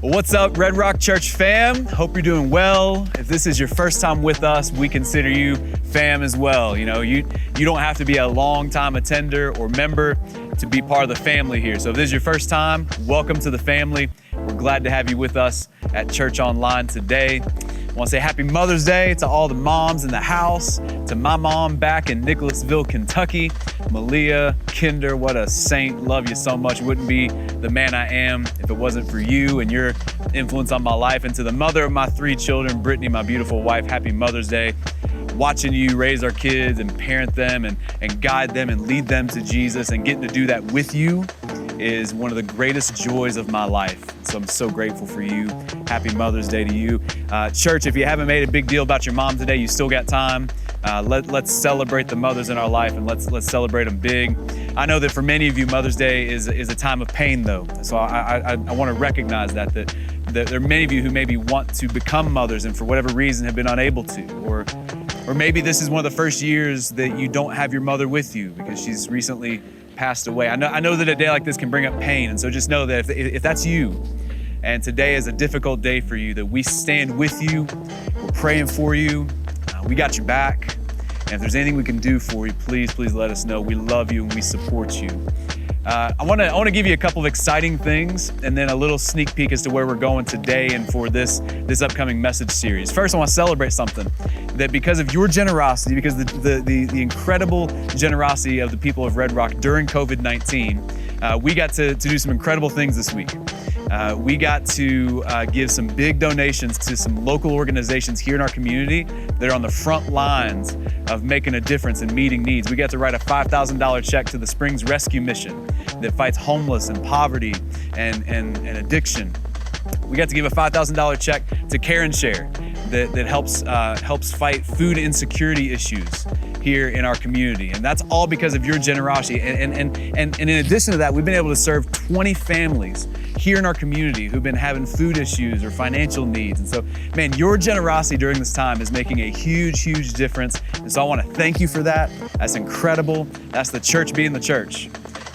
Well, what's up, Red Rock Church fam? Hope you're doing well. If this is your first time with us, we consider you fam as well. You know, you don't have to be a long-time attender or member to be part of the family here. So if this is your first time, welcome to the family. We're glad to have you with us at Church Online today. I want to say happy Mother's Day to all the moms in the house, to my mom back in Nicholasville, Kentucky, Malia, Kinder, what a saint, love you so much. Wouldn't be the man I am if it wasn't for you and your influence on my life. And to the mother of my 3 children, Brittany, my beautiful wife, happy Mother's Day. Watching you raise our kids and parent them and guide them and lead them to Jesus and getting to do that with you is one of the greatest joys of my life. So I'm so grateful for you. Happy Mother's Day to you. Church, if you haven't made a big deal about your mom today, you still got time. Let's celebrate the mothers in our life and let's celebrate them big. I know that for many of you, Mother's Day is a time of pain though. So I want to recognize that there are many of you who maybe want to become mothers and for whatever reason have been unable to, or maybe this is one of the first years that you don't have your mother with you because she's recently passed away. I know that a day like this can bring up pain, and so just know that if that's you, and today is a difficult day for you, that we stand with you, we're praying for you, we got your back, and if there's anything we can do for you, please let us know. We love you and we support you. I want to give you a couple of exciting things and then a little sneak peek as to where we're going today and for this upcoming message series. First, I want to celebrate something that because of your generosity, because the incredible generosity of the people of Red Rock during COVID-19, we got to do some incredible things this week. We got to give some big donations to some local organizations here in our community that are on the front lines of making a difference and meeting needs. We got to write a $5,000 check to the Springs Rescue Mission that fights homeless and poverty and addiction. We got to give a $5,000 check to Care and Share that helps fight food insecurity issues here in our community. And that's all because of your generosity. And in addition to that, we've been able to serve 20 families here in our community who've been having food issues or financial needs. And so, man, your generosity during this time is making a huge difference. And so I want to thank you for that. That's incredible. That's the church being the church.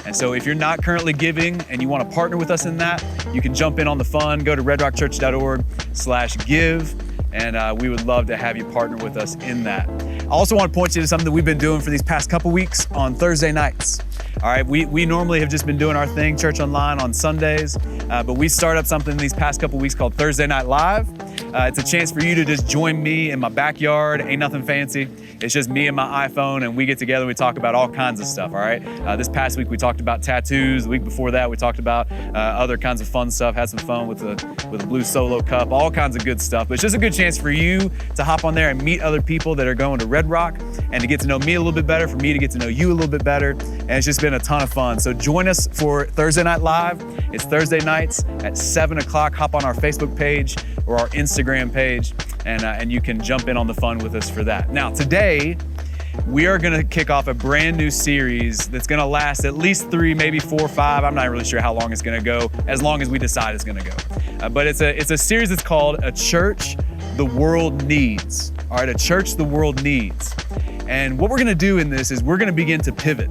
And so if you're not currently giving and you want to partner with us in that, you can jump in on the fund, go to redrockchurch.org/give. And we would love to have you partner with us in that. I also want to point you to something that we've been doing for these past couple weeks on Thursday nights. All right, we normally have just been doing our thing, Church Online, on Sundays, but we started up something these past couple weeks called Thursday Night Live. It's a chance for you to just join me in my backyard. Ain't nothing fancy. It's just me and my iPhone, and we get together and we talk about all kinds of stuff, all right? This past week, we talked about tattoos. The week before that, we talked about other kinds of fun stuff, had some fun with a blue Solo cup, all kinds of good stuff. But it's just a good chance for you to hop on there and meet other people that are going to Red Rock and to get to know me a little bit better, for me to get to know you a little bit better. And it's just been a ton of fun. So join us for Thursday Night Live. It's Thursday nights at 7 o'clock. Hop on our Facebook page or our Instagram page, and you can jump in on the fun with us for that. Now, today, we are going to kick off a brand new series that's going to last at least 3, maybe 4 or 5. I'm not really sure how long it's going to go, as long as we decide it's going to go. But it's a series that's called A Church the World Needs. All right, A Church the World Needs. And what we're going to do in this is we're going to begin to pivot.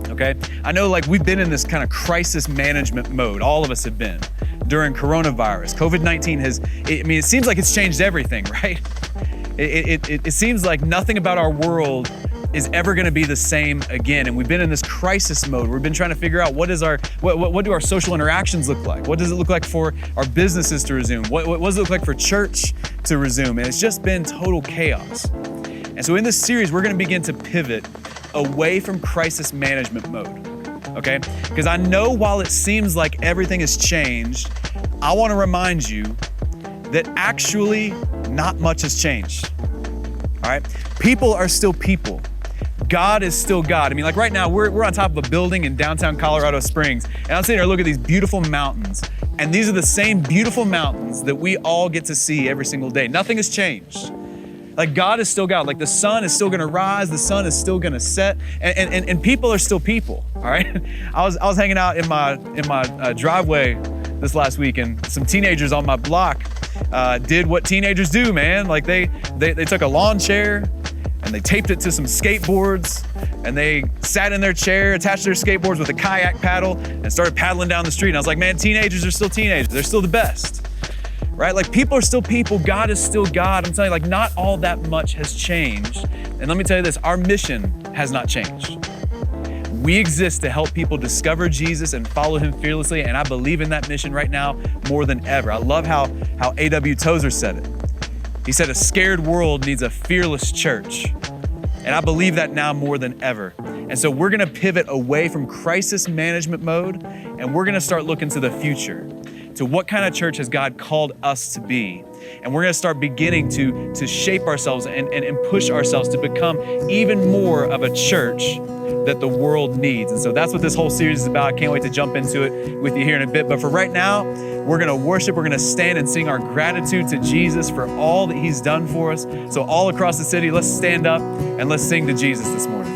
Okay? I know we've been in this kind of crisis management mode. All of us have been during coronavirus. COVID-19 it seems like it's changed everything, right? It seems like nothing about our world is ever going to be the same again. And we've been in this crisis mode. We've been trying to figure out what do our social interactions look like? What does it look like for our businesses to resume? What does it look like for church to resume? And it's just been total chaos. And so in this series, we're going to begin to pivot away from crisis management mode. Okay? Because I know while it seems like everything has changed, I want to remind you that actually not much has changed. All right? People are still people. God is still God. I mean, right now, we're on top of a building in downtown Colorado Springs, and I'm sitting there looking at these beautiful mountains, and these are the same beautiful mountains that we all get to see every single day. Nothing has changed. God is still God. The sun is still gonna rise, the sun is still gonna set, and people are still people, all right? I was hanging out in my driveway this last week, and some teenagers on my block did what teenagers do, man. They took a lawn chair and they taped it to some skateboards and they sat in their chair, attached their skateboards with a kayak paddle, and started paddling down the street. And I was like, man, teenagers are still teenagers. They're still the best, right? Like, people are still people. God is still God. I'm telling you, like, not all that much has changed. And let me tell you this, our mission has not changed. We exist to help people discover Jesus and follow him fearlessly, and I believe in that mission right now more than ever. I love how A.W. Tozer said it. He said, a scared world needs a fearless church. And I believe that now more than ever. And so we're gonna pivot away from crisis management mode, and we're gonna start looking to the future, to what kind of church has God called us to be. And we're gonna start beginning to shape ourselves and push ourselves to become even more of a church that the world needs. And so that's what this whole series is about. I can't wait to jump into it with you here in a bit. But for right now, we're gonna worship, we're gonna stand and sing our gratitude to Jesus for all that he's done for us. So all across the city, let's stand up and let's sing to Jesus this morning.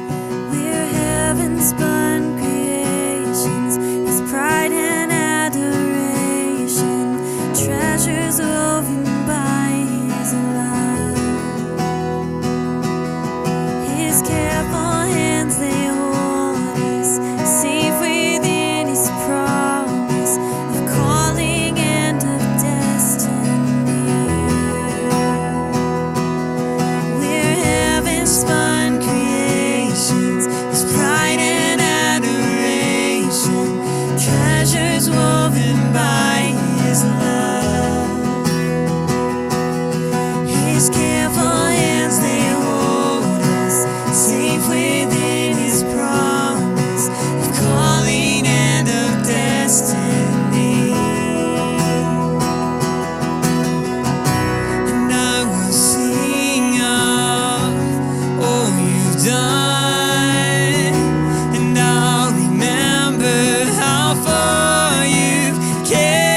We're heaven's spun creations, his pride and adoration, treasures woven by his love. His careful hands, they hold us, safe within his promise of calling and of destiny. We're heaven's spun creations, his pride and adoration, treasures woven by his love. His careful hands, they hold us, safe within his promise of calling and of destiny. And I will sing of all you've done, and I'll remember how far you've carried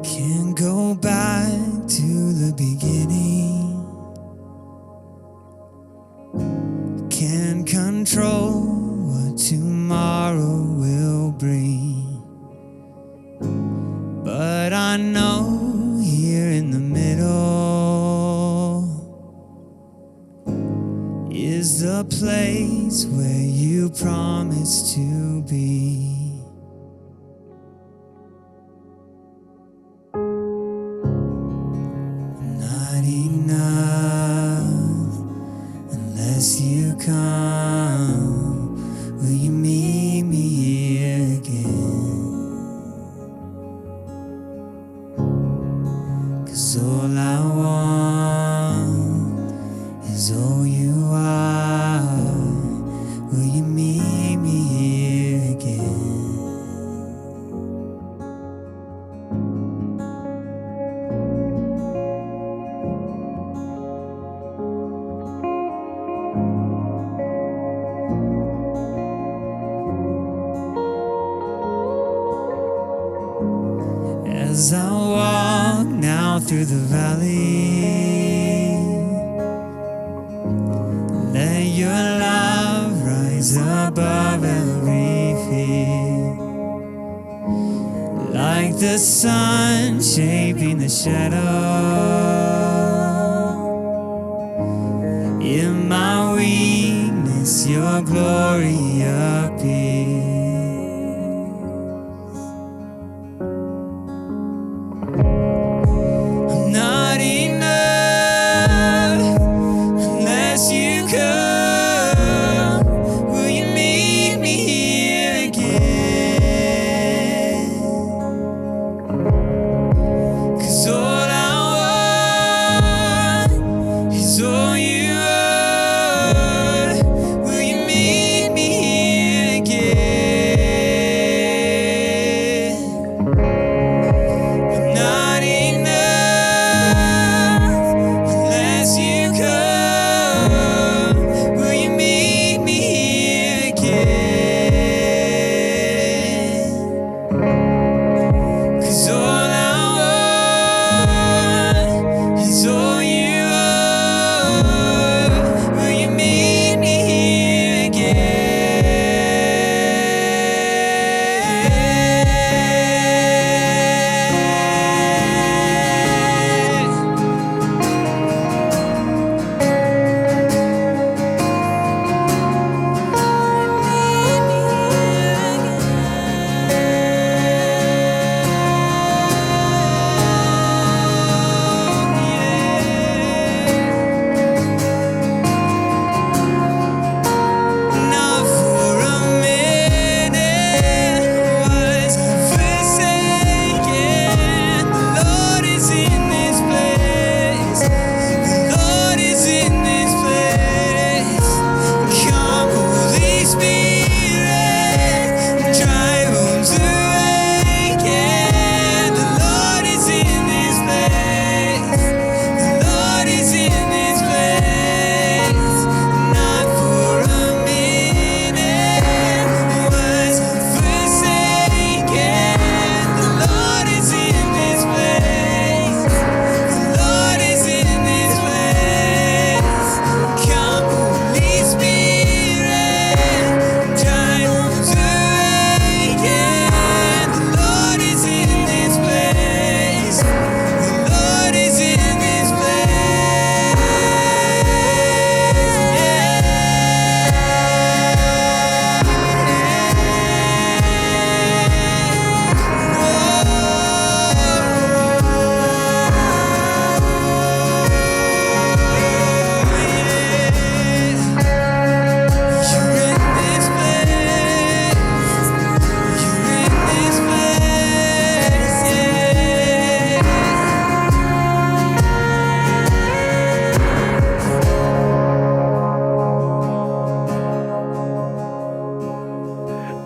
Can't go back to the beginning. Can't control what tomorrow will bring. But I know here in the middle is the place where you promised to be. Not enough unless you come. Will you meet me here again? 'Cause all I want is all you are. Will you meet me here again? As I walk now through the valley, let your love rise above every fear. Like the sun shaping the shadow, in my weakness your glory appears. Not enough unless you come. Will you meet me here again? 'Cause all I want is all you are. Will you meet me here again? Not enough unless you come. Will you meet me here again? 'Cause all I want is all you are. Will you meet me here again? Not for a minute was I forsaken. The Lord is in this place. The Lord is in this place. Come, Holy Spirit, dry bones awaken. The Lord is in this place. The Lord is in this place. Not for a minute was I forsaken. The Lord is in this place. The Lord is in this place. Come, Holy Spirit, dry bones awaken. The Lord is in this place. The Lord is in this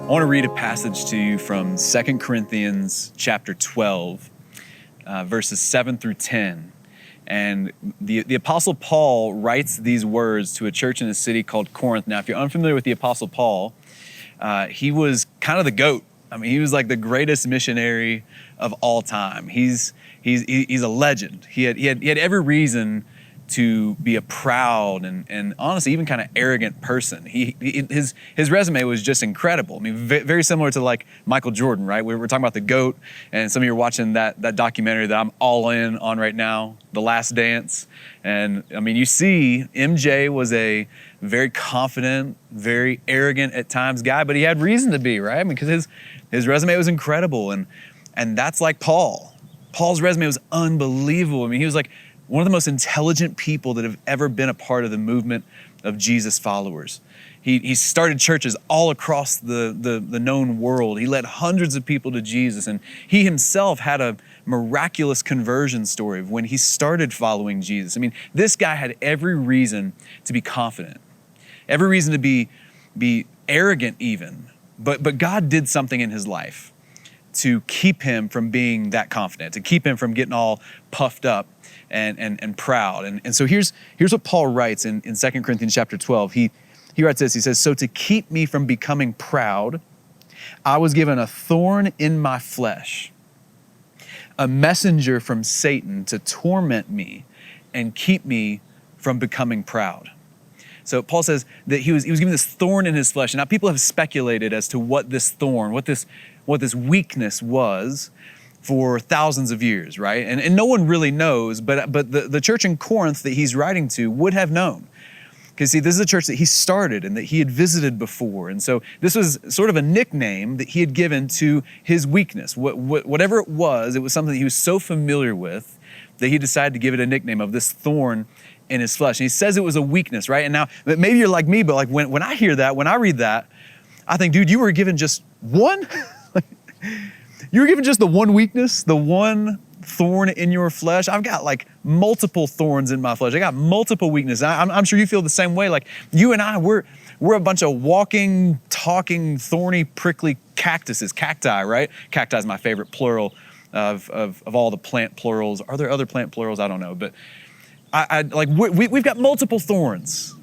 I want to read a passage to you from 2 Corinthians chapter 12, verses 7 through 10. And the Apostle Paul writes these words to a church in a city called Corinth. Now, if you're unfamiliar with the Apostle Paul, he was kind of the GOAT I mean, he was like the greatest missionary of all time. He's a legend. He had every reason to be a proud and honestly even kind of arrogant person. His resume was just incredible. I mean, very similar to like Michael Jordan, right? We're talking about the GOAT, and some of you are watching that documentary that I'm all in on right now, The Last Dance. And I mean, you see MJ was a very confident, very arrogant at times guy, but he had reason to be, right? I mean, because his resume was incredible, and that's like Paul. Paul's resume was unbelievable. I mean, he was like one of the most intelligent people that have ever been a part of the movement of Jesus followers. He started churches all across the known world. He led hundreds of people to Jesus, and he himself had a miraculous conversion story of when he started following Jesus. I mean, this guy had every reason to be confident, every reason to be arrogant even, but God did something in his life to keep him from being that confident, to keep him from getting all puffed up and proud. And so here's what Paul writes in 2 Corinthians chapter 12. He writes this, he says, "So to keep me from becoming proud, I was given a thorn in my flesh, a messenger from Satan to torment me and keep me from becoming proud." So Paul says that he was given this thorn in his flesh. And now people have speculated as to what this thorn, what this weakness was for thousands of years, right? And no one really knows, but the church in Corinth that he's writing to would have known. Because see, this is a church that he started and that he had visited before. And so this was sort of a nickname that he had given to his weakness. Whatever it was something that he was so familiar with that he decided to give it a nickname of this thorn in his flesh. And he says it was a weakness, right? And now maybe you're like me, but like when I hear that, when I read that, I think, dude, you were given just one? You were given just the one weakness, the one thorn in your flesh? I've got like multiple thorns in my flesh. I got multiple weaknesses. I'm sure you feel the same way. Like you and I, we're a bunch of walking, talking, thorny, prickly cacti, right? Cacti is my favorite plural of all the plant plurals. Are there other plant plurals? I don't know, but we've got multiple thorns.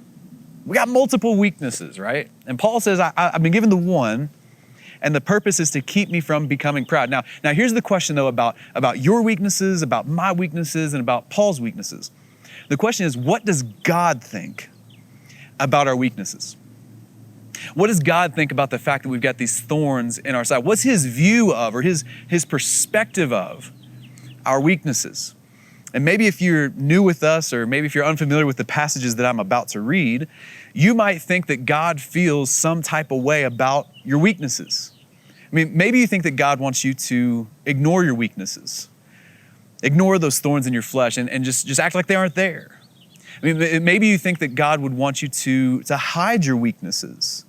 We got multiple weaknesses, right? And Paul says, I've been given the one, and the purpose is to keep me from becoming proud. Now here's the question though about your weaknesses, about my weaknesses, and about Paul's weaknesses. The question is, what does God think about our weaknesses? What does God think about the fact that we've got these thorns in our side? What's his view of, or his perspective of our weaknesses? And maybe if you're new with us, or maybe if you're unfamiliar with the passages that I'm about to read, you might think that God feels some type of way about your weaknesses. I mean, maybe you think that God wants you to ignore your weaknesses, ignore those thorns in your flesh, and just act like they aren't there. I mean, maybe you think that God would want you to hide your weaknesses,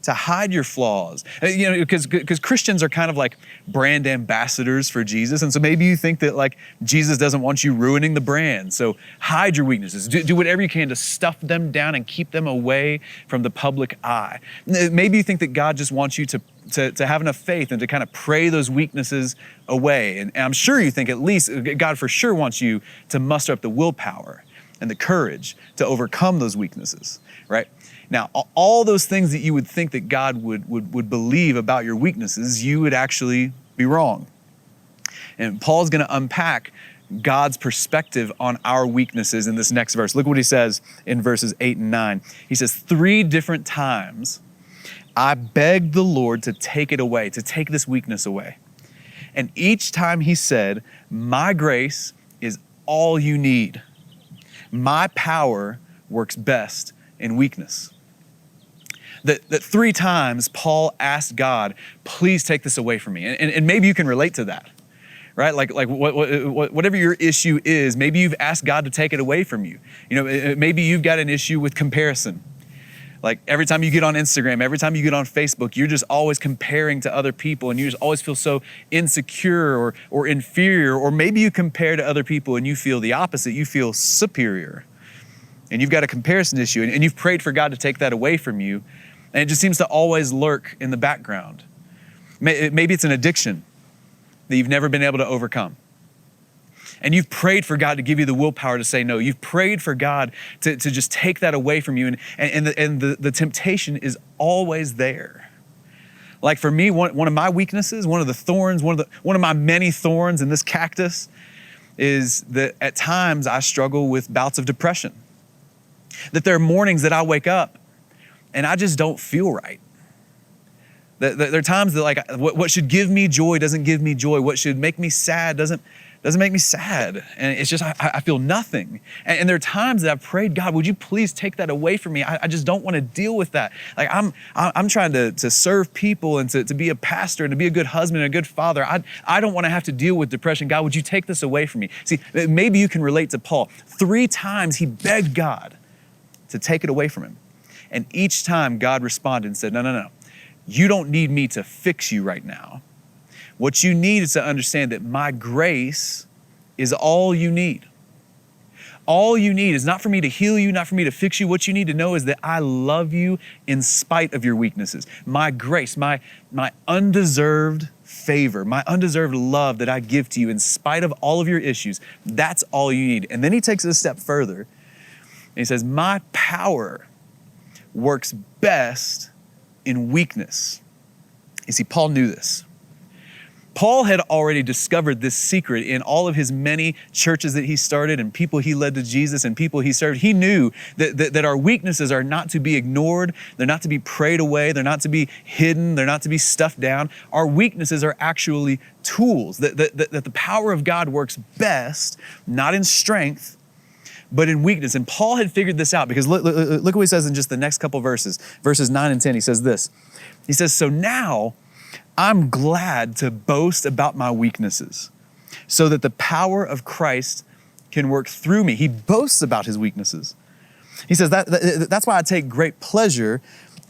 to hide your flaws. You know, because Christians are kind of like brand ambassadors for Jesus. And so maybe you think that like Jesus doesn't want you ruining the brand. So hide your weaknesses. Do whatever you can to stuff them down and keep them away from the public eye. Maybe you think that God just wants you to have enough faith and to kind of pray those weaknesses away. And I'm sure you think at least God for sure wants you to muster up the willpower and the courage to overcome those weaknesses, right? Now, all those things that you would think that God would believe about your weaknesses, you would actually be wrong. And Paul's going to unpack God's perspective on our weaknesses in this next verse. Look what he says in verses 8 and 9. He says, 3 different times, I begged the Lord to take it away, to take this weakness away. And each time he said, my grace is all you need. My power works best in weakness. That 3 times Paul asked God, please take this away from me. And maybe you can relate to that, right? Like whatever your issue is, maybe you've asked God to take it away from you. You know, maybe you've got an issue with comparison. Like every time you get on Instagram, every time you get on Facebook, you're just always comparing to other people, and you just always feel so insecure or inferior. Or maybe you compare to other people and you feel the opposite. You feel superior. And you've got a comparison issue, and you've prayed for God to take that away from you. And it just seems to always lurk in the background. Maybe it's an addiction that you've never been able to overcome. And you've prayed for God to give you the willpower to say no. You've prayed for God to just take that away from you. And the temptation is always there. Like for me, one of my weaknesses, one of the thorns, one of my many thorns in this cactus is that at times I struggle with bouts of depression. That there are mornings that I wake up and I just don't feel right. There are times that like what should give me joy doesn't give me joy. What should make me sad doesn't make me sad. And it's just, I feel nothing. And there are times that I've prayed, God, would you please take that away from me? I just don't want to deal with that. Like I'm trying to serve people and to be a pastor and to be a good husband and a good father. I don't want to have to deal with depression. God, would you take this away from me? See, maybe you can relate to Paul. 3 times he begged God to take it away from him. And each time God responded and said, no. You don't need me to fix you right now. What you need is to understand that my grace is all you need. All you need is not for me to heal you, not for me to fix you. What you need to know is that I love you in spite of your weaknesses. My grace, my undeserved favor, my undeserved love that I give to you in spite of all of your issues, that's all you need. And then he takes it a step further and he says, my power works best in weakness. You see, Paul knew this. Paul had already discovered this secret in all of his many churches that he started and people he led to Jesus and people he served. He knew that our weaknesses are not to be ignored. They're not to be prayed away. They're not to be hidden. They're not to be stuffed down. Our weaknesses are actually tools, that the power of God works best, not in strength, but in weakness. And Paul had figured this out because look what he says in just the next couple verses 9 and 10. He says this. He says, so now I'm glad to boast about my weaknesses so that the power of Christ can work through me. He boasts about his weaknesses. He says that's why I take great pleasure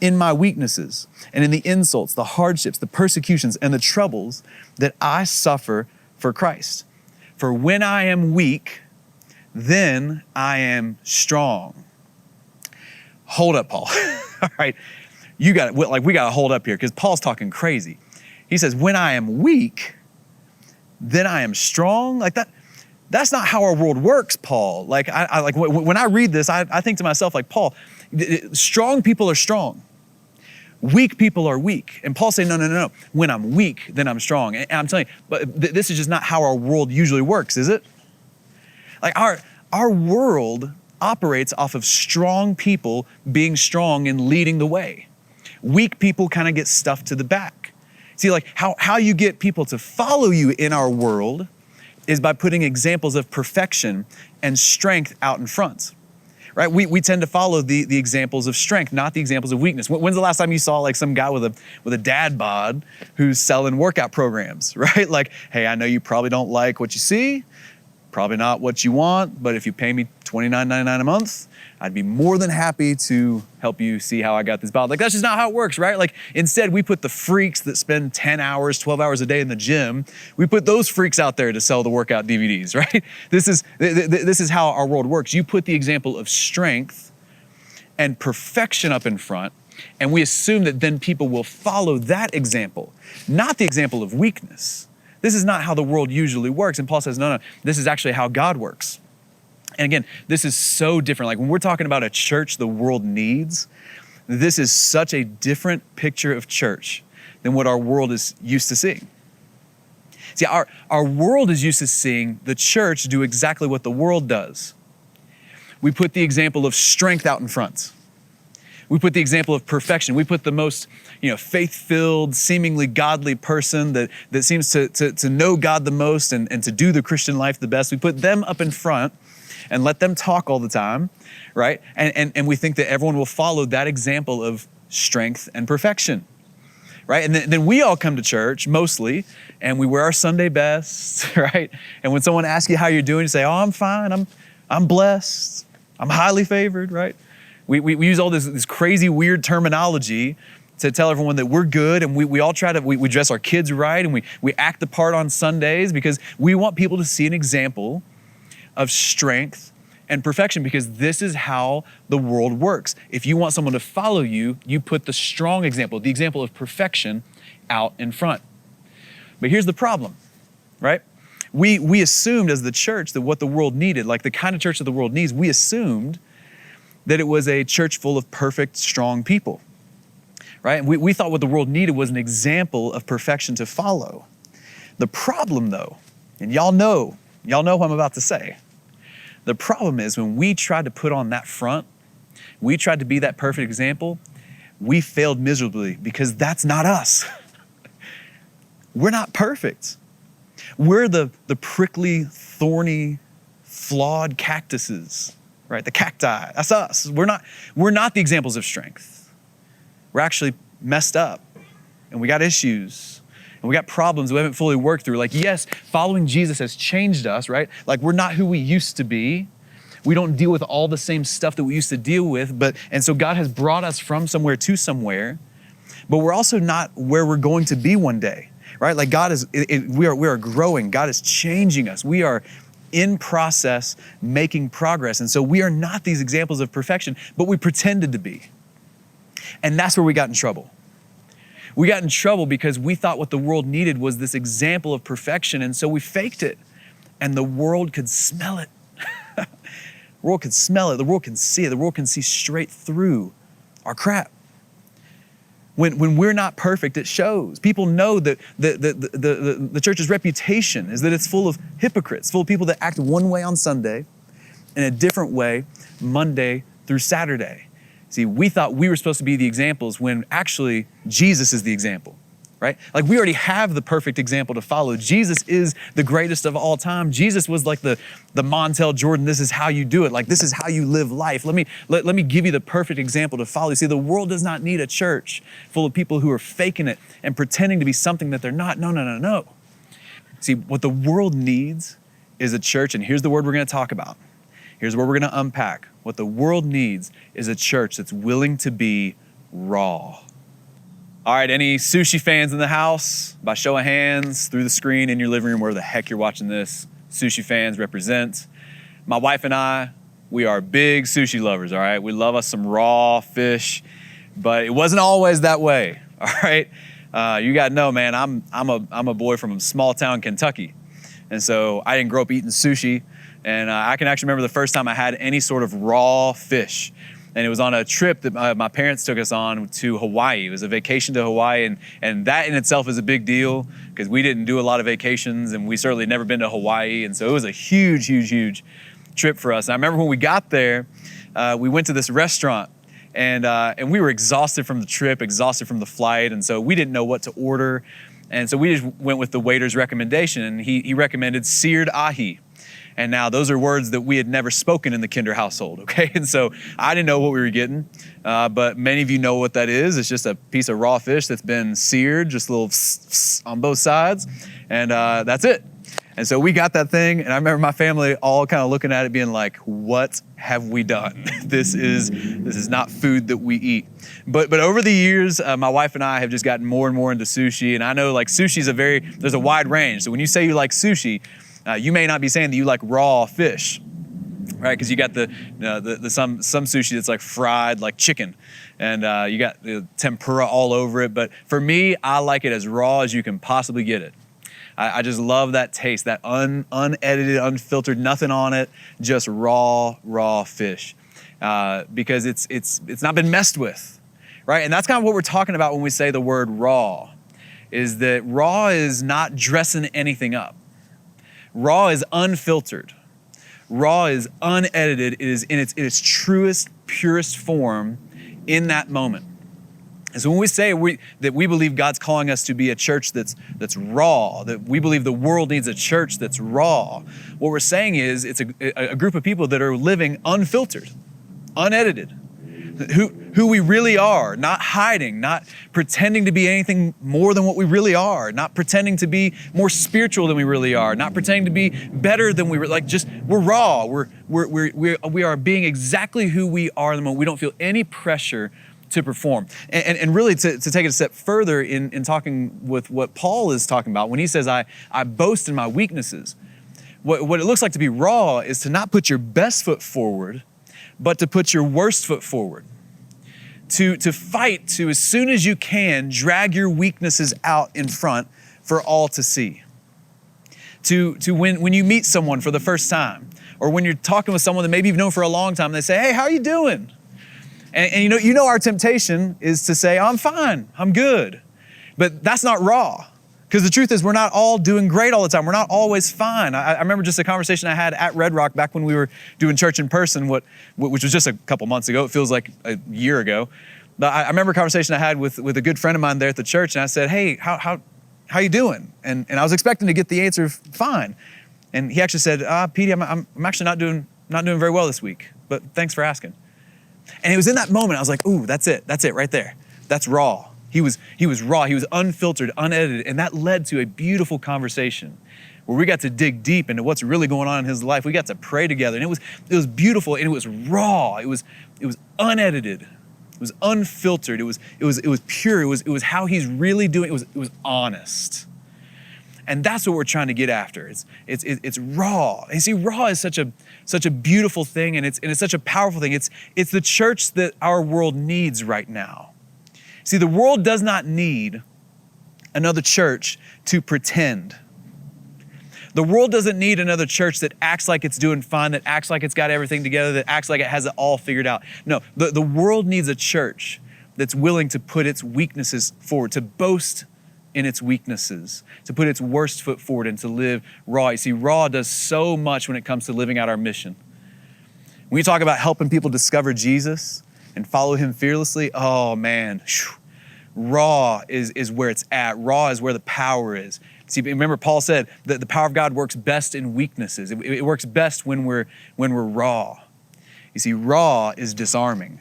in my weaknesses and in the insults, the hardships, the persecutions, and the troubles that I suffer for Christ. For when I am weak, then I am strong. Hold up, Paul. All right. We got to hold up here because Paul's talking crazy. He says, when I am weak, then I am strong. Like that's not how our world works, Paul. Like when I read this, I think to myself, like, Paul, strong people are strong. Weak people are weak. And Paul saying, no. When I'm weak, then I'm strong. And I'm telling you, but this is just not how our world usually works, is it? Like our world operates off of strong people being strong and leading the way. Weak people kind of get stuffed to the back. See, like how you get people to follow you in our world is by putting examples of perfection and strength out in front, right? We tend to follow the examples of strength, not the examples of weakness. When's the last time you saw like some guy with a dad bod who's selling workout programs, right? Like, hey, I know you probably don't like what you see, probably not what you want, but if you pay me $29.99 a month, I'd be more than happy to help you see how I got this bod. Like, that's just not how it works, right? Like, instead, we put the freaks that spend 10 hours, 12 hours a day in the gym, we put those freaks out there to sell the workout DVDs, right? This is how our world works. You put the example of strength and perfection up in front, and we assume that then people will follow that example, not the example of weakness. This is not how the world usually works. And Paul says, no, this is actually how God works. And again, this is so different. Like when we're talking about a church the world needs, this is such a different picture of church than what our world is used to seeing. See, our world is used to seeing the church do exactly what the world does. We put the example of strength out in front. We put the example of perfection. We put the most, faith-filled, seemingly godly person that seems to know God the most and to do the Christian life the best. We put them up in front and let them talk all the time, right? And we think that everyone will follow that example of strength and perfection, right? And then we all come to church, mostly, and we wear our Sunday best, right? And when someone asks you how you're doing, you say, oh, I'm fine, I'm blessed, I'm highly favored, right? We use all this crazy, weird terminology to tell everyone that we're good, and we all try to, we dress our kids right, and we act the part on Sundays because we want people to see an example of strength and perfection, because this is how the world works. If you want someone to follow you, you put the strong example, the example of perfection, out in front. But here's the problem, right? We assumed as the church that what the world needed, like the kind of church that the world needs, we assumed that it was a church full of perfect, strong people, right? And we thought what the world needed was an example of perfection to follow. The problem though, and y'all know what I'm about to say. The problem is when we tried to put on that front, we tried to be that perfect example, we failed miserably because that's not us. We're not perfect. We're the prickly, thorny, flawed cactuses, right? The cacti, that's us. We're not the examples of strength. We're actually messed up and we got issues and we got problems we haven't fully worked through. Like, yes, following Jesus has changed us, right? Like we're not who we used to be. We don't deal with all the same stuff that we used to deal with, and so God has brought us from somewhere to somewhere, but we're also not where we're going to be one day, right? Like God is, we are growing. God is changing us. We are in process, making progress. And so we are not these examples of perfection, but we pretended to be. And that's where we got in trouble. We got in trouble because we thought what the world needed was this example of perfection. And so we faked it and the world could smell it. The world can smell it. The world can see it. The world can see straight through our crap. When we're not perfect, it shows. People know that the church's reputation is that it's full of hypocrites, full of people that act one way on Sunday and a different way Monday through Saturday. See, we thought we were supposed to be the examples when actually Jesus is the example, right? Like we already have the perfect example to follow. Jesus is the greatest of all time. Jesus was like the Montel Jordan, this is how you do it. Like this is how you live life. Let me give you the perfect example to follow. See, the world does not need a church full of people who are faking it and pretending to be something that they're not. No. See, what the world needs is a church, and here's the word we're gonna talk about. Here's where we're gonna unpack. What the world needs is a church that's willing to be raw. All right, any sushi fans in the house? By show of hands, through the screen, in your living room, wherever the heck you're watching this, sushi fans represent. My wife and I, we are big sushi lovers, all right? We love us some raw fish, but it wasn't always that way, all right? You gotta know, man, I'm a boy from small town Kentucky. And so I didn't grow up eating sushi. And I can actually remember the first time I had any sort of raw fish. And it was on a trip that my parents took us on to Hawaii. It was a vacation to Hawaii, and that in itself is a big deal because we didn't do a lot of vacations, and we certainly had never been to Hawaii, and so it was a huge trip for us. And I remember when we got there, we went to this restaurant, and we were exhausted from the trip, exhausted from the flight, and so we didn't know what to order, and so we just went with the waiter's recommendation, and he recommended seared ahi. And now those are words that we had never spoken in the Kinder household, okay? And so I didn't know what we were getting, but many of you know what that is. It's just a piece of raw fish that's been seared, just a little on both sides, and that's it. And so we got that thing, and I remember my family all kind of looking at it being like, what have we done? This is not food that we eat. But over the years, my wife and I have just gotten more and more into sushi, and I know like sushi's there's a wide range. So when you say you like sushi, you may not be saying that you like raw fish, right? Because you got some sushi that's like fried like chicken, and you got the tempura all over it. But for me, I like it as raw as you can possibly get it. I just love that taste, that unedited, unfiltered, nothing on it, just raw fish, because it's not been messed with, right? And that's kind of what we're talking about when we say the word raw, is that raw is not dressing anything up. Raw is unfiltered. Raw is unedited. It is in its truest, purest form in that moment. And so when we say that we believe God's calling us to be a church that's raw, that we believe the world needs a church that's raw, what we're saying is it's a group of people that are living unfiltered, unedited, who we really are, not hiding, not pretending to be anything more than what we really are, not pretending to be more spiritual than we really are, not pretending to be better than we're raw. We are being exactly who we are in the moment. We don't feel any pressure to perform. And really to take it a step further in talking with what Paul is talking about, when he says, I boast in my weaknesses, what it looks like to be raw is to not put your best foot forward, but to put your worst foot forward. To fight to, as soon as you can, drag your weaknesses out in front for all to see. To when you meet someone for the first time, or when you're talking with someone that maybe you've known for a long time, and they say, hey, how are you doing? And you know our temptation is to say, I'm fine, I'm good. But that's not raw. Because the truth is we're not all doing great all the time. We're not always fine. I remember just a conversation I had at Red Rock back when we were doing church in person, which was just a couple months ago. It feels like a year ago. But I remember a conversation I had with a good friend of mine there at the church, and I said, hey, how you doing? And I was expecting to get the answer, fine. And he actually said, Petey, I'm actually not doing very well this week, but thanks for asking. And it was in that moment, I was like, ooh, that's it right there. That's raw. He was raw, he was unfiltered, unedited, and that led to a beautiful conversation where we got to dig deep into what's really going on in his life. We got to pray together, and it was beautiful, and it was raw. It was unedited. It was unfiltered. It was pure. It was how he's really doing. It was honest. And that's what we're trying to get after. It's raw. And you see, raw is such a beautiful thing, and it's such a powerful thing. It's the church that our world needs right now. See, the world does not need another church to pretend. The world doesn't need another church that acts like it's doing fine, that acts like it's got everything together, that acts like it has it all figured out. No, the world needs a church that's willing to put its weaknesses forward, to boast in its weaknesses, to put its worst foot forward and to live raw. You see, raw does so much when it comes to living out our mission. When you talk about helping people discover Jesus and follow him fearlessly, oh man, raw is where it's at. Raw is where the power is. See, remember Paul said that the power of God works best in weaknesses. It works best when we're raw. You see, raw is disarming.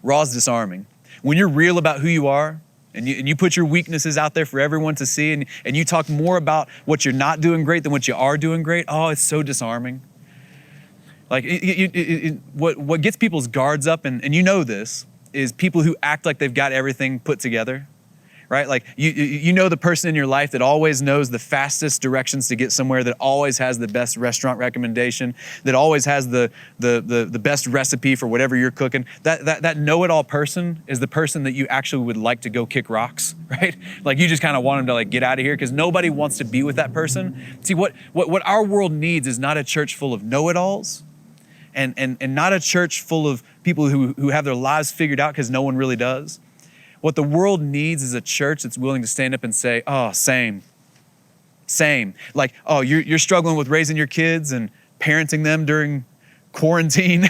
Raw is disarming. When you're real about who you are, and you put your weaknesses out there for everyone to see, and you talk more about what you're not doing great than what you are doing great, oh, it's so disarming. Like, what gets people's guards up, and you know this, is people who act like they've got everything put together, right? Like, you know the person in your life that always knows the fastest directions to get somewhere, that always has the best restaurant recommendation, that always has the best recipe for whatever you're cooking. That know-it-all person is the person that you actually would like to go kick rocks, right? Like, you just kind of want them to like get out of here because nobody wants to be with that person. See, what our world needs is not a church full of know-it-alls, and not a church full of people who have their lives figured out because no one really does. What the world needs is a church that's willing to stand up and say, oh, same. Like, oh, you're struggling with raising your kids and parenting them during quarantine?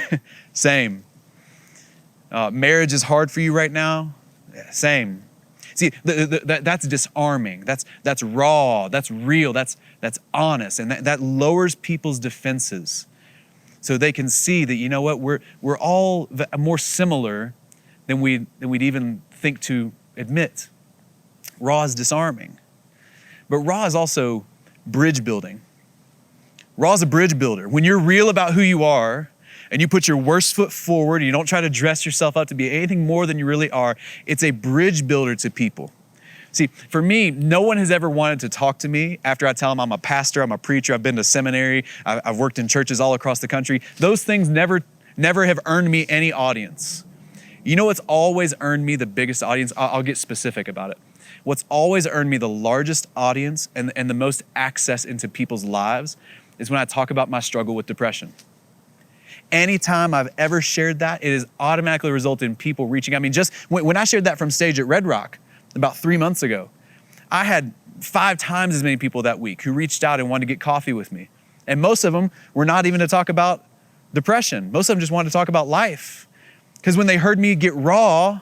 Same. Marriage is hard for you right now? Same. See, that's disarming. That's raw. That's real. That's honest. And that lowers people's defenses so they can see that, you know what, we're all more similar than we'd even think to admit. Raw is disarming. But raw is also bridge building. Raw is a bridge builder. When you're real about who you are and you put your worst foot forward, and you don't try to dress yourself up to be anything more than you really are, it's a bridge builder to people. See, for me, no one has ever wanted to talk to me after I tell them I'm a pastor, I'm a preacher, I've been to seminary, I've worked in churches all across the country. Those things never have earned me any audience. You know what's always earned me the biggest audience? I'll get specific about it. What's always earned me the largest audience and the most access into people's lives is when I talk about my struggle with depression. Anytime I've ever shared that, it has automatically resulted in people reaching out. I mean, just when I shared that from stage at Red Rock about 3 months ago, I had 5 times as many people that week who reached out and wanted to get coffee with me. And most of them were not even to talk about depression. Most of them just wanted to talk about life. Because when they heard me get raw,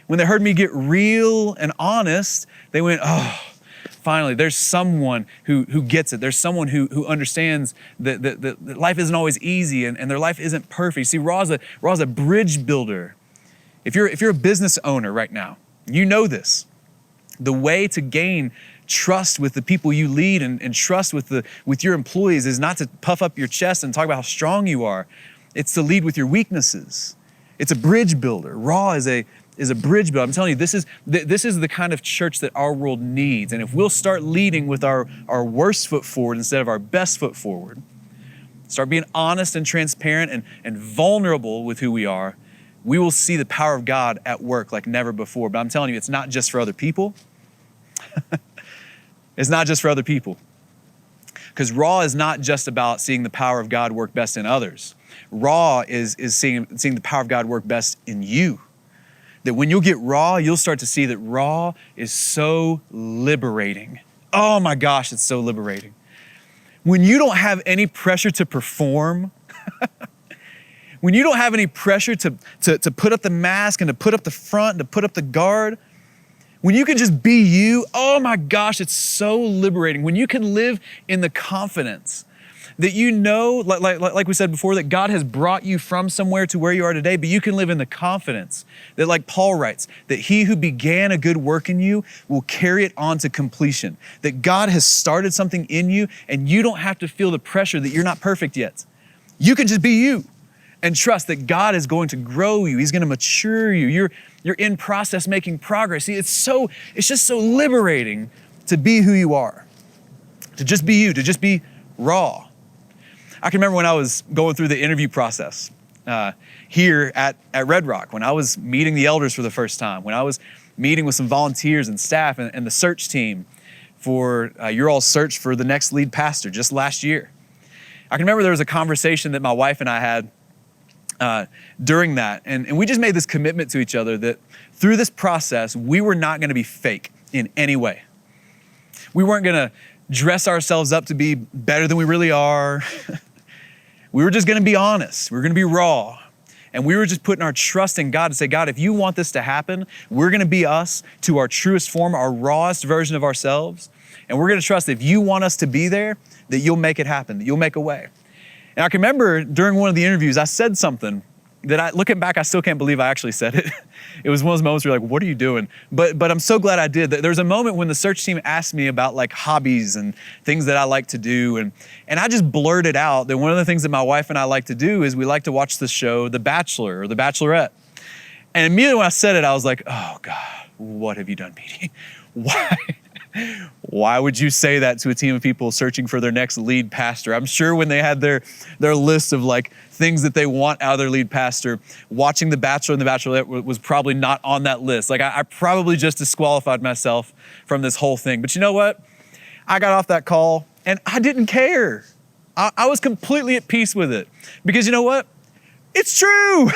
when they heard me get real and honest, they went, oh, finally, there's someone who gets it. There's someone who understands that life isn't always easy and their life isn't perfect. See, raw is a bridge builder. If you're a business owner right now, you know this. The way to gain trust with the people you lead and trust with your employees is not to puff up your chest and talk about how strong you are. It's to lead with your weaknesses. It's a bridge builder. Raw is a bridge builder. I'm telling you, this is the kind of church that our world needs. And if we'll start leading with our worst foot forward instead of our best foot forward, start being honest and transparent and vulnerable with who we are, we will see the power of God at work like never before. But I'm telling you, it's not just for other people. It's not just for other people. Because raw is not just about seeing the power of God work best in others. Raw is seeing the power of God work best in you. That when you'll get raw, you'll start to see that raw is so liberating. Oh my gosh, it's so liberating. When you don't have any pressure to perform, when you don't have any pressure to put up the mask and to put up the front and to put up the guard, when you can just be you, oh my gosh, it's so liberating. When you can live in the confidence that you know, like we said before, that God has brought you from somewhere to where you are today, but you can live in the confidence that, like Paul writes, that he who began a good work in you will carry it on to completion. That God has started something in you and you don't have to feel the pressure that you're not perfect yet. You can just be you and trust that God is going to grow you. He's going to mature you. You're in process making progress. See, it's just so liberating to be who you are, to just be you, to just be raw. I can remember when I was going through the interview process here at Red Rock, when I was meeting the elders for the first time, when I was meeting with some volunteers and staff and the search team for your all's search for the next lead pastor just last year. I can remember there was a conversation that my wife and I had during that, and we just made this commitment to each other that through this process, we were not gonna be fake in any way. We weren't gonna dress ourselves up to be better than we really are. We were just gonna be honest. We were gonna be raw. And we were just putting our trust in God to say, God, if you want this to happen, we're gonna be us to our truest form, our rawest version of ourselves. And we're gonna trust that if you want us to be there, that you'll make it happen, that you'll make a way. And I can remember during one of the interviews, I said something that looking back, I still can't believe I actually said it. It was one of those moments where you're like, what are you doing? But I'm so glad I did. There's a moment when the search team asked me about like hobbies and things that I like to do. And I just blurted out that one of the things that my wife and I like to do is we like to watch the show The Bachelor or The Bachelorette. And immediately when I said it, I was like, oh God, what have you done, Petey? Why would you say that to a team of people searching for their next lead pastor? I'm sure when they had their list of like things that they want out of their lead pastor, watching The Bachelor and The Bachelorette was probably not on that list. Like I probably just disqualified myself from this whole thing. But you know what? I got off that call and I didn't care. I was completely at peace with it because you know what? It's true.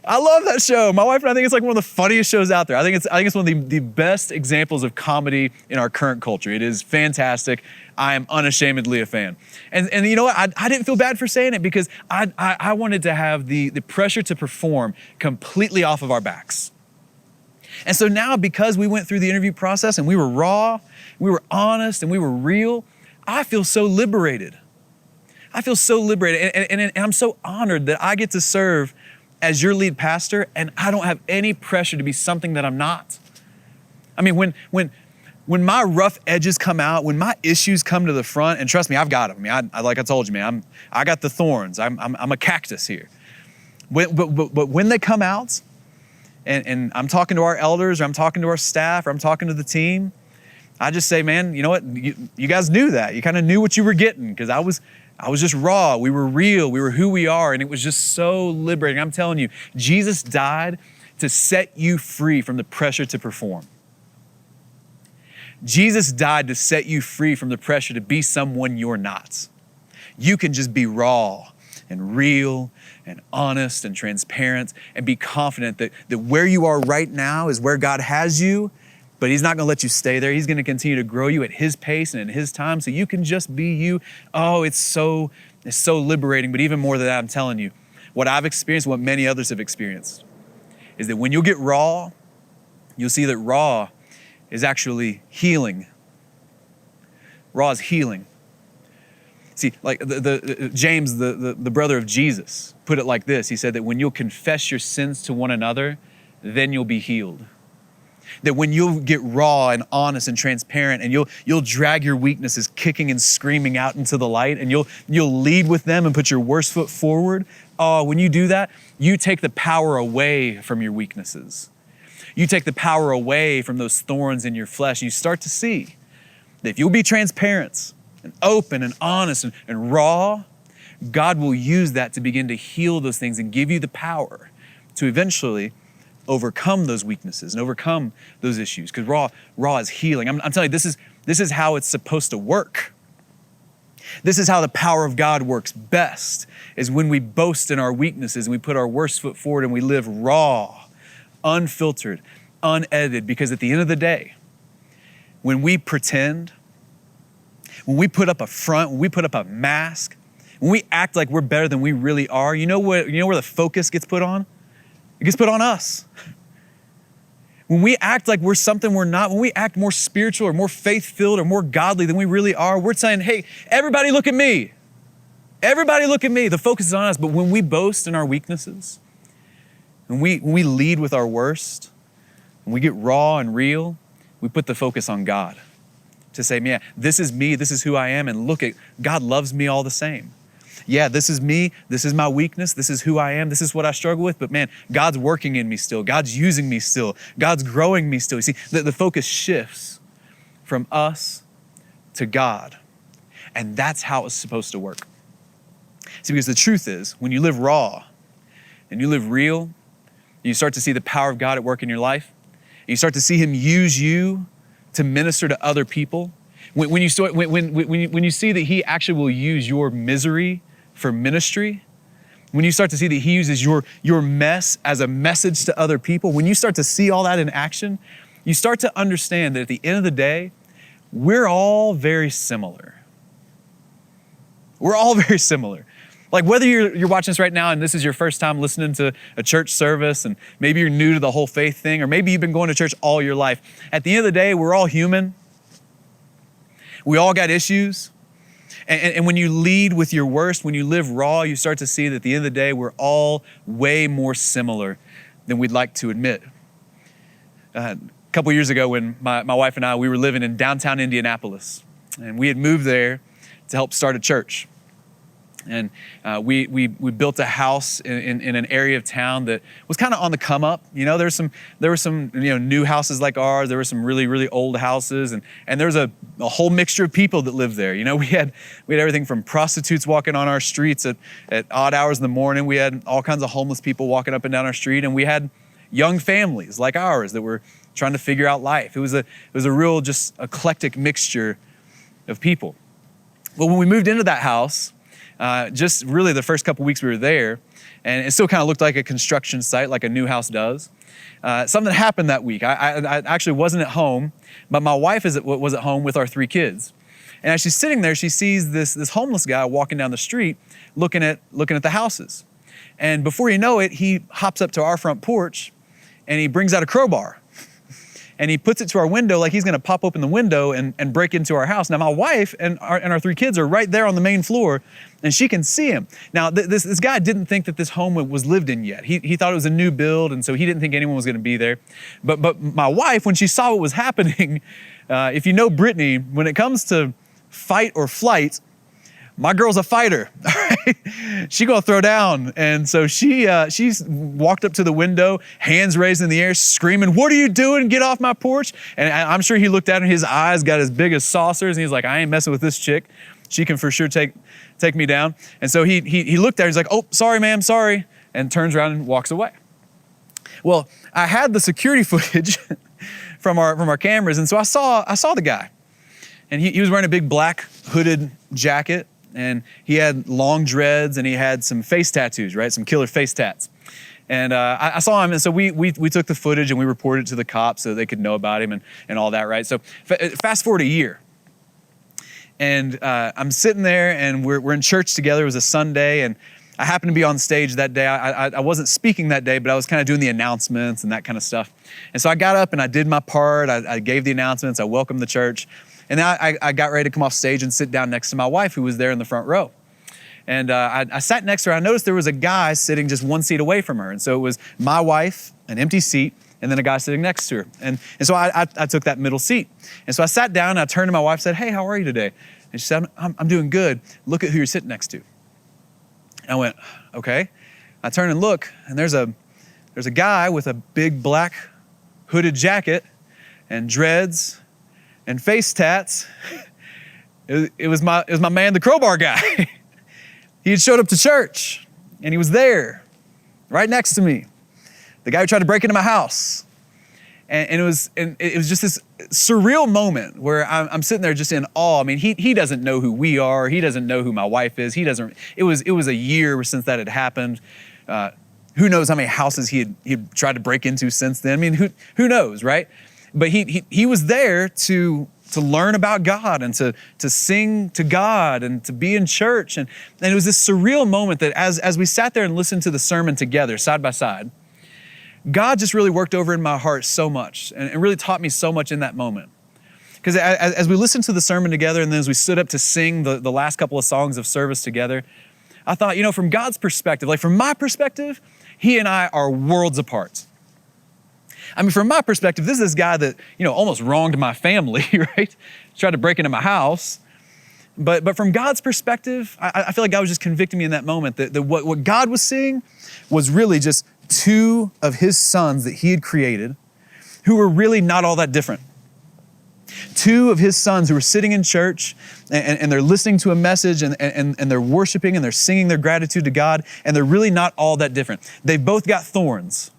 I love that show. My wife and I think it's like one of the funniest shows out there. I think it's one of the best examples of comedy in our current culture. It is fantastic. I am unashamedly a fan. And you know what? I didn't feel bad for saying it because I wanted to have the pressure to perform completely off of our backs. And so now because we went through the interview process and we were raw, we were honest, and we were real, I feel so liberated. I feel so liberated. And I'm so honored that I get to serve as your lead pastor, and I don't have any pressure to be something that I'm not. I mean, when my rough edges come out, when my issues come to the front, and trust me, I've got them. I mean, like I told you, man, I got the thorns. I'm a cactus here. But when they come out, and I'm talking to our elders, or I'm talking to our staff, or I'm talking to the team, I just say, man, you know what? You guys knew that. You kind of knew what you were getting because I was just raw. We were real. We were who we are. And it was just so liberating. I'm telling you, Jesus died to set you free from the pressure to perform. Jesus died to set you free from the pressure to be someone you're not. You can just be raw and real and honest and transparent and be confident that where you are right now is where God has you, but he's not gonna let you stay there. He's gonna continue to grow you at his pace and at his time so you can just be you. Oh, it's so liberating. But even more than that, I'm telling you, what I've experienced, what many others have experienced, is that when you'll get raw, you'll see that raw is actually healing. Raw is healing. See, like James, the brother of Jesus, put it like this. He said that when you'll confess your sins to one another, then you'll be healed. That when you'll get raw and honest and transparent and you'll drag your weaknesses kicking and screaming out into the light and you'll lead with them and put your worst foot forward. Oh, when you do that, you take the power away from your weaknesses. You take the power away from those thorns in your flesh. You start to see that if you'll be transparent and open and honest and raw, God will use that to begin to heal those things and give you the power to eventually overcome those weaknesses and overcome those issues. Because raw is healing. I'm telling you, this is how it's supposed to work. This is how the power of God works best, is when we boast in our weaknesses and we put our worst foot forward and we live raw, unfiltered, unedited. Because at the end of the day, when we pretend, when we put up a front, when we put up a mask, when we act like we're better than we really are, you know where the focus gets put on? It gets put on us. When we act like we're something we're not, when we act more spiritual or more faith-filled or more godly than we really are, we're saying, hey, everybody look at me. Everybody look at me. The focus is on us. But when we boast in our weaknesses, when we lead with our worst, when we get raw and real, we put the focus on God to say, man, this is me, this is who I am, and look at, God loves me all the same. Yeah, this is me, this is my weakness, this is who I am, this is what I struggle with, but man, God's working in me still, God's using me still, God's growing me still. You see, the focus shifts from us to God, and that's how it's supposed to work. See, because the truth is, when you live raw and you live real, you start to see the power of God at work in your life, and you start to see Him use you to minister to other people. When you see that He actually will use your misery for ministry, when you start to see that He uses your mess as a message to other people, when you start to see all that in action, you start to understand that at the end of the day, we're all very similar. We're all very similar. Like whether you're watching this right now and this is your first time listening to a church service, and maybe you're new to the whole faith thing, or maybe you've been going to church all your life. At the end of the day, we're all human. We all got issues. And when you lead with your worst, when you live raw, you start to see that at the end of the day, we're all way more similar than we'd like to admit. A couple years ago when my wife and I, we were living in downtown Indianapolis, and we had moved there to help start a church. And we built a house in an area of town that was kind of on the come up. You know, there were some new houses like ours. There were some really, really old houses, and there was a whole mixture of people that lived there. You know, we had everything from prostitutes walking on our streets at odd hours in the morning. We had all kinds of homeless people walking up and down our street, and we had young families like ours that were trying to figure out life. It was a real just eclectic mixture of people. Well, when we moved into that house, just really the first couple weeks we were there, and it still kind of looked like a construction site, like a new house does. Something happened that week. I actually wasn't at home, but my wife was at home with our 3 kids. And as she's sitting there, she sees this homeless guy walking down the street, looking at the houses. And before you know it, he hops up to our front porch, and he brings out a crowbar. And he puts it to our window like he's gonna pop open the window and break into our house. Now my wife and our 3 kids are right there on the main floor, and she can see him. Now this guy didn't think that this home was lived in yet. He thought it was a new build, and so he didn't think anyone was gonna be there. But my wife, when she saw what was happening, if you know Brittany, when it comes to fight or flight, my girl's a fighter. She gonna throw down. And so she's walked up to the window, hands raised in the air, screaming, "What are you doing? Get off my porch." And I'm sure he looked at her, his eyes got as big as saucers, and he's like, I ain't messing with this chick. She can for sure take me down. And so he looked at her, he's like, "Oh, sorry, ma'am, sorry," and turns around and walks away. Well, I had the security footage from our cameras, and so I saw the guy. And he was wearing a big black hooded jacket, and he had long dreads, and he had some face tattoos, right? Some killer face tats. And I saw him, and so we took the footage and we reported it to the cops so they could know about him and all that, right? So fast forward a year. And I'm sitting there, and we're in church together. It was a Sunday, and I happened to be on stage that day. I wasn't speaking that day, but I was kind of doing the announcements and that kind of stuff. And so I got up and I did my part. I gave the announcements. I welcomed the church. And then I got ready to come off stage and sit down next to my wife, who was there in the front row. And I sat next to her. I noticed there was a guy sitting just 1 seat away from her. And so it was my wife, an empty seat, and then a guy sitting next to her. And so I took that middle seat. And so I sat down, and I turned to my wife and said, "Hey, how are you today?" And she said, I'm doing good. Look at who you're sitting next to." I went, "Okay." I turn and look, and there's a guy with a big black hooded jacket and dreads and face tats. It was my man, the crowbar guy. He had showed up to church, and he was there, right next to me. The guy who tried to break into my house. And it was just this surreal moment where I'm sitting there just in awe. I mean, he doesn't know who we are. He doesn't know who my wife is. It was a year since that had happened. Who knows how many houses he had tried to break into since then? I mean, who knows, right? But he was there to learn about God and to sing to God and to be in church. And it was this surreal moment that as we sat there and listened to the sermon together, side by side, God just really worked over in my heart so much and really taught me so much in that moment. Because as we listened to the sermon together and then as we stood up to sing the last couple of songs of service together, I thought, from God's perspective, like from my perspective, he and I are worlds apart. I mean, from my perspective, this is this guy that, almost wronged my family, right? Tried to break into my house. But from God's perspective, I feel like God was just convicting me in that moment that what God was seeing was really just two of his sons that he had created who were really not all that different. Two of his sons who were sitting in church and they're listening to a message and they're worshiping and they're singing their gratitude to God, and they're really not all that different. They've both got thorns.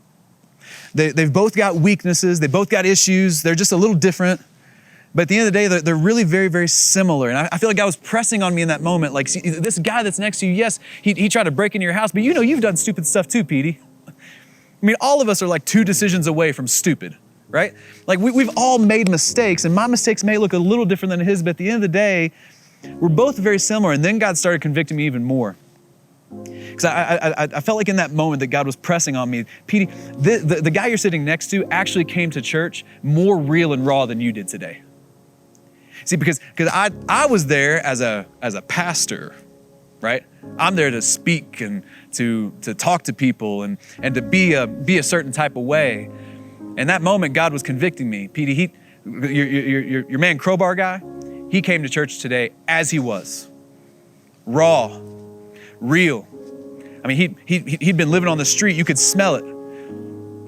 They've both got weaknesses. They both got issues. They're just a little different. But at the end of the day, they're really very, very similar. And I feel like God was pressing on me in that moment. Like, see, this guy that's next to you, yes, he tried to break into your house, but you've done stupid stuff too, Petey. I mean, all of us are like two decisions away from stupid, right? Like we've all made mistakes, and my mistakes may look a little different than his, but at the end of the day, we're both very similar. And then God started convicting me even more. Because I felt like in that moment that God was pressing on me, Petey, the guy you're sitting next to actually came to church more real and raw than you did today. See, because I was there as a pastor, right? I'm there to speak and to talk to people and to be a certain type of way. And that moment, God was convicting me. Petey, your man Crowbar guy, he came to church today as he was, raw, real. I mean, he'd been living on the street. You could smell it.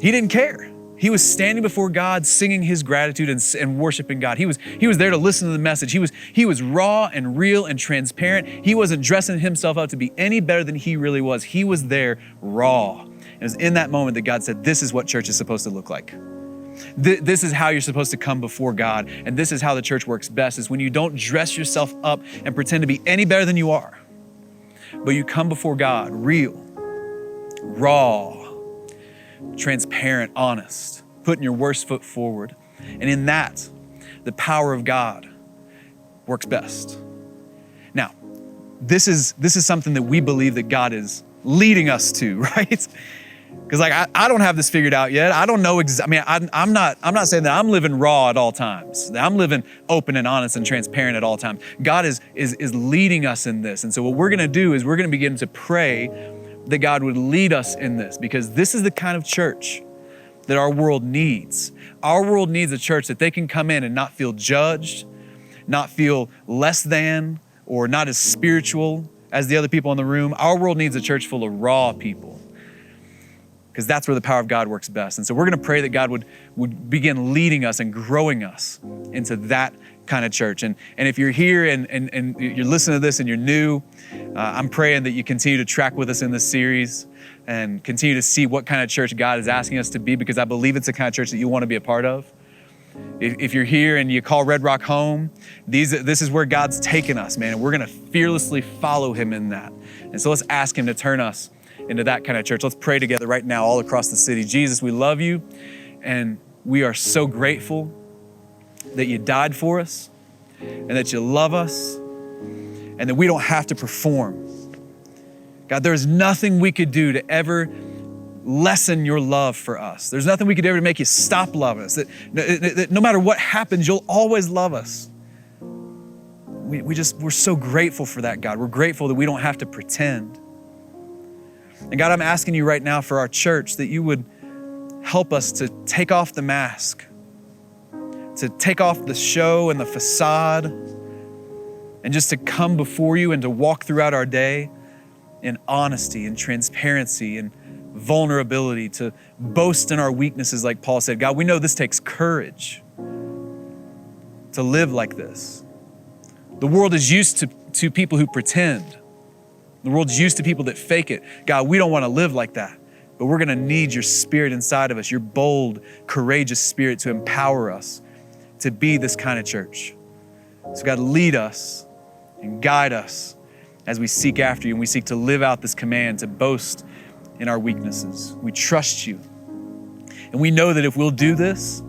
He didn't care. He was standing before God, singing his gratitude and worshiping God. He was there to listen to the message. He was raw and real and transparent. He wasn't dressing himself up to be any better than he really was. He was there raw. It was in that moment that God said, this is what church is supposed to look like. This is how you're supposed to come before God. And this is how the church works best, is when you don't dress yourself up and pretend to be any better than you are, but you come before God real, raw, transparent, honest, putting your worst foot forward. And in that, the power of God works best. Now, this is something that we believe that God is leading us to, right? Because I don't have this figured out yet. I don't know. I'm not saying that I'm living raw at all times. That I'm living open and honest and transparent at all times. God is leading us in this. And so what we're going to do is we're going to begin to pray that God would lead us in this, because this is the kind of church that our world needs. Our world needs a church that they can come in and not feel judged, not feel less than, or not as spiritual as the other people in the room. Our world needs a church full of raw people, because that's where the power of God works best. And so we're going to pray that God would begin leading us and growing us into that kind of church. And if you're here and you're listening to this and you're new, I'm praying that you continue to track with us in this series and continue to see what kind of church God is asking us to be, because I believe it's the kind of church that you want to be a part of. If you're here and you call Red Rock home, this is where God's taken us, man. And we're going to fearlessly follow him in that. And so let's ask him to turn us into that kind of church. Let's pray together right now all across the city. Jesus, we love you, and we are so grateful that you died for us and that you love us and that we don't have to perform. God, there's nothing we could do to ever lessen your love for us. There's nothing we could ever make you stop loving us. That no matter what happens, you'll always love us. We're so grateful for that, God. We're grateful that we don't have to pretend. And God, I'm asking you right now for our church that you would help us to take off the mask, to take off the show and the facade, and just to come before you and to walk throughout our day in honesty and transparency and vulnerability, to boast in our weaknesses like Paul said. God, we know this takes courage to live like this. The world is used to people who pretend. The world's used to people that fake it. God, we don't want to live like that. but we're gonna need your spirit inside of us, your bold, courageous spirit to empower us to be this kind of church. So God, lead us and guide us as we seek after you and we seek to live out this command to boast in our weaknesses. We trust you. And we know that if we'll do this,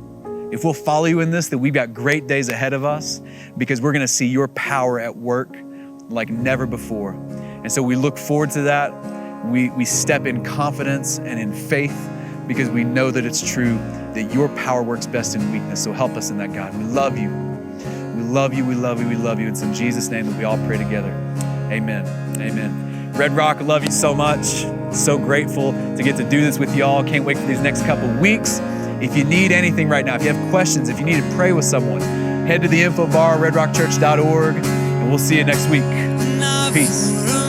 if we'll follow you in this, that we've got great days ahead of us because we're gonna see your power at work like never before. And so we look forward to that. We step in confidence and in faith because we know that it's true that your power works best in weakness. So help us in that, God. We love you. We love you, we love you, we love you. It's in Jesus' name that we all pray together. Amen, amen. Red Rock, I love you so much. So grateful to get to do this with y'all. Can't wait for these next couple weeks. If you need anything right now, if you have questions, if you need to pray with someone, head to the info bar, redrockchurch.org, and we'll see you next week. Peace.